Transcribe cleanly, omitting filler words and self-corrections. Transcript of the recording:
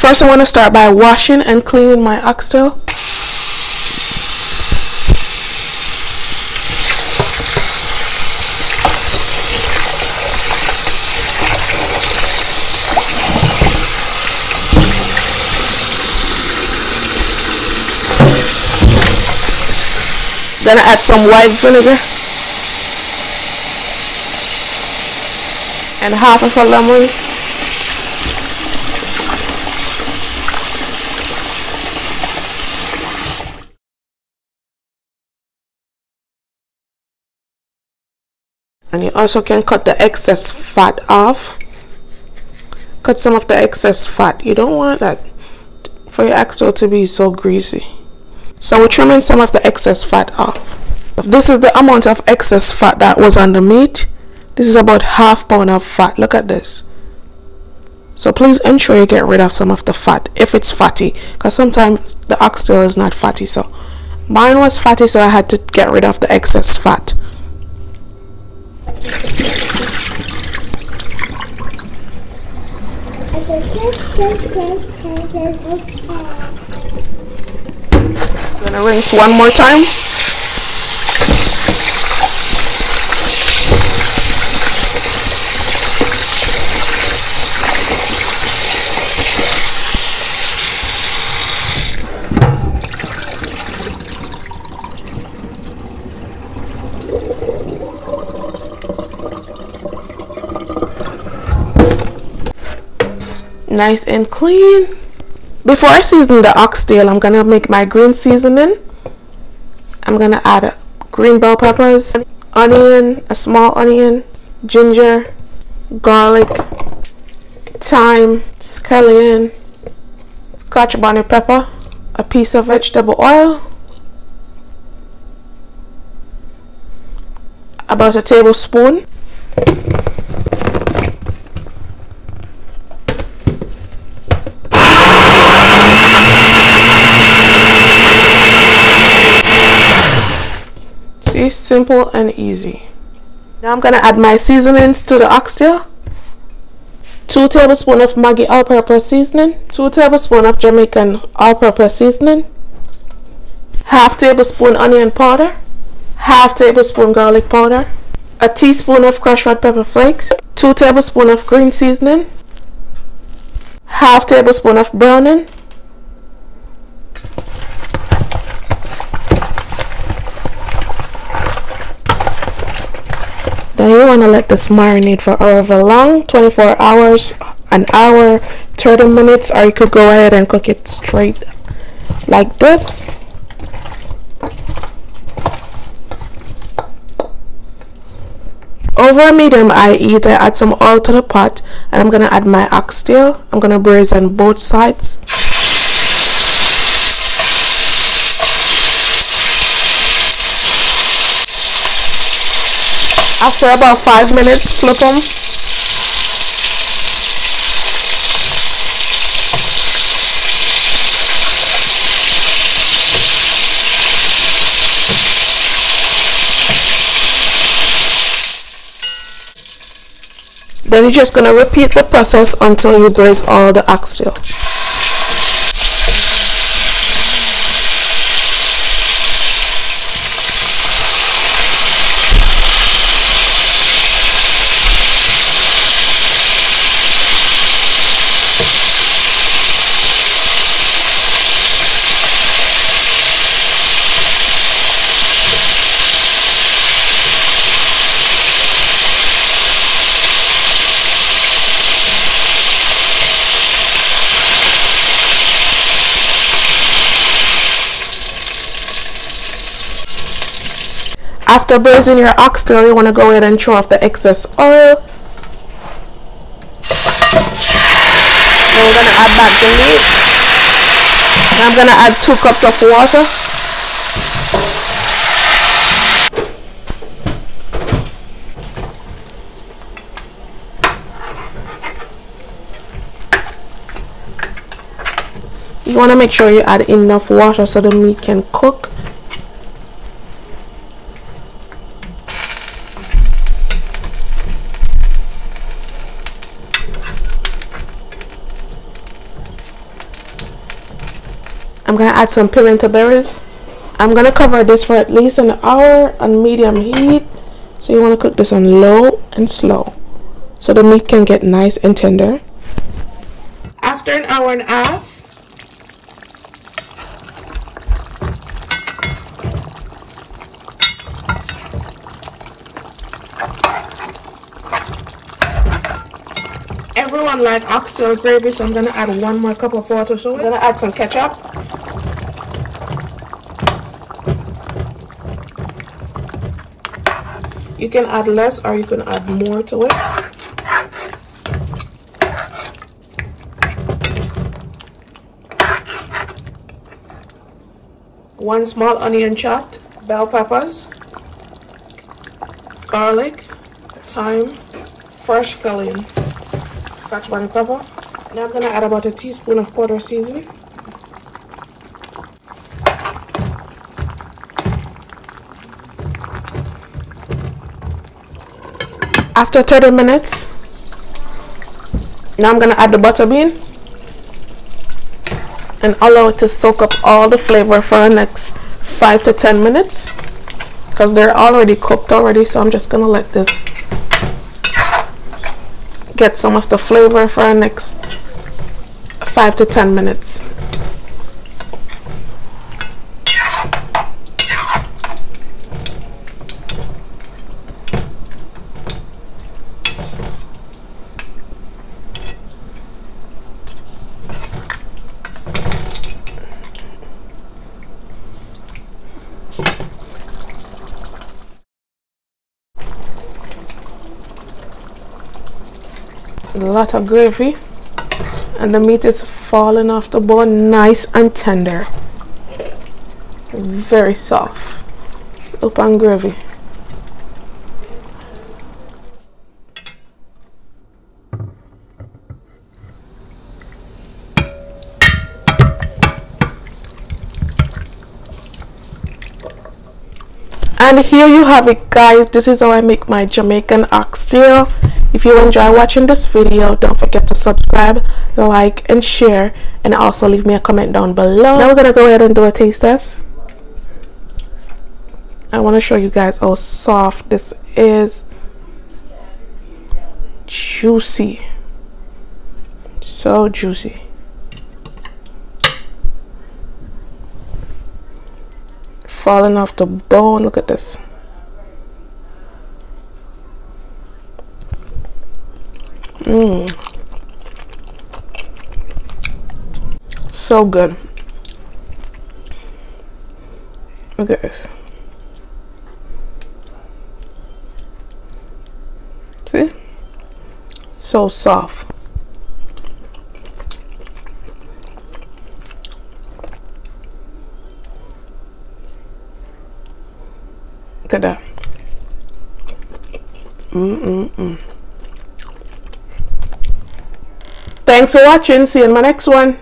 First, I want to start by washing and cleaning my oxtail. Then I add some white vinegar and half of a lemon. And you also can cut the excess fat off. Cut some of the excess fat. You don't want that for your oxtail to be so greasy. So we're trimming some of the excess fat off. This is the amount of excess fat that was on the meat. This is about ½ pound of fat. Look at this. So please ensure you get rid of some of the fat if it's fatty, because sometimes the oxtail is not fatty. So mine was fatty, so I had to get rid of the excess fat. I'm gonna rinse one more time. Nice and clean. Before I season the oxtail, I'm gonna make my green seasoning. I'm gonna add green bell peppers, onion, a small onion, ginger, garlic, thyme, scallion, Scotch Bonnet pepper, a piece of vegetable oil, about a tablespoon, see, simple and easy. Now I'm gonna add my seasonings to the oxtail. 2 tablespoons of Maggie all-purpose seasoning, 2 tablespoons of Jamaican all-purpose seasoning, ½ tablespoon onion powder, ½ tablespoon garlic powder, a teaspoon of crushed red pepper flakes, 2 tablespoons of green seasoning, ½ tablespoon of browning, Then you want to let this marinate for however long, 24 hours, an hour, 30 minutes, or you could go ahead and cook it straight like this. Over a medium high heat, I add some oil to the pot, and I'm going to add my oxtail. I'm going to braise on both sides. After about 5 minutes, flip them. Then you're just going to repeat the process until you braise all the oxtail. After braising your oxtail, you want to go ahead and throw off the excess oil. Then you're going to add back the meat. And I'm going to add 2 cups of water. You want to make sure you add enough water so the meat can cook. I'm gonna add some pimento berries. I'm gonna cover this for at least an hour on medium heat. So you want to cook this on low and slow so the meat can get nice and tender. After an hour and a half, everyone like oxtail gravy, so I'm gonna add 1 more cup of water. So we're gonna add some ketchup. You can add less or you can add more to it. One small onion chopped, bell peppers, garlic, thyme, fresh scallion, Scotch Bonnet pepper. Now I'm gonna add about a teaspoon of powder seasoning. After 30 minutes, now I'm gonna add the butter bean and allow it to soak up all the flavor for the next 5 to 10 minutes because they're already cooked already. So I'm just gonna let this get some of the flavor for the next 5 to 10 minutes. A lot of gravy and the meat is falling off the bone, nice and tender, very soft. Open gravy. And here you have it, guys. This is how I make my Jamaican oxtail. If you enjoy watching this video, don't forget to subscribe, like, and share, and also leave me a comment down below. Now we're gonna go ahead and do a taste test. I want to show you guys how soft this is. Juicy, so juicy. Falling off the bone. Look at this. So good. Look at this. See? So soft. Look at that. Thanks for watching. See you in my next one.